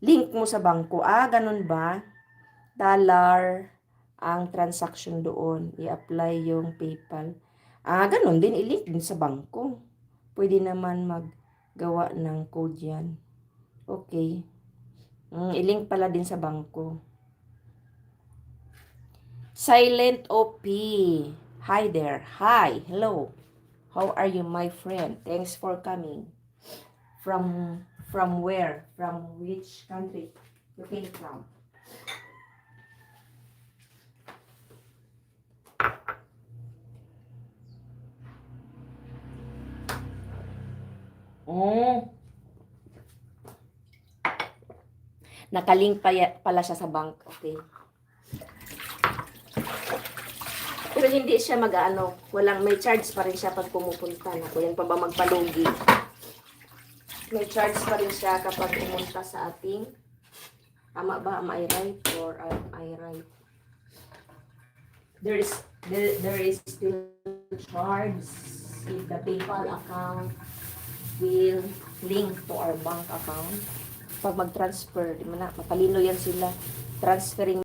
link mo sa bangko. Ganun ba? Dollar ang transaction doon. I-apply yung PayPal. Ganun din. I-link din sa bangko. Pwede naman maggawa ng code yan. Okay. I-link pala din sa bangko. Silent OP. Hi there. Hi. Hello. How are you, my friend? Thanks for coming. From where? From which country you came from? Oh, nakalink pala siya sa bank. Okay. Pero hindi siya may charge pa rin siya pag pumupunta. Yan pa ba magpalugi? May charge pa rin siya kapag pumunta sa ating, tama ba? Am I right or am I right? There is still charge if the PayPal account will link to our bank account. Pag mag-transfer, matalino yan sila. Transferring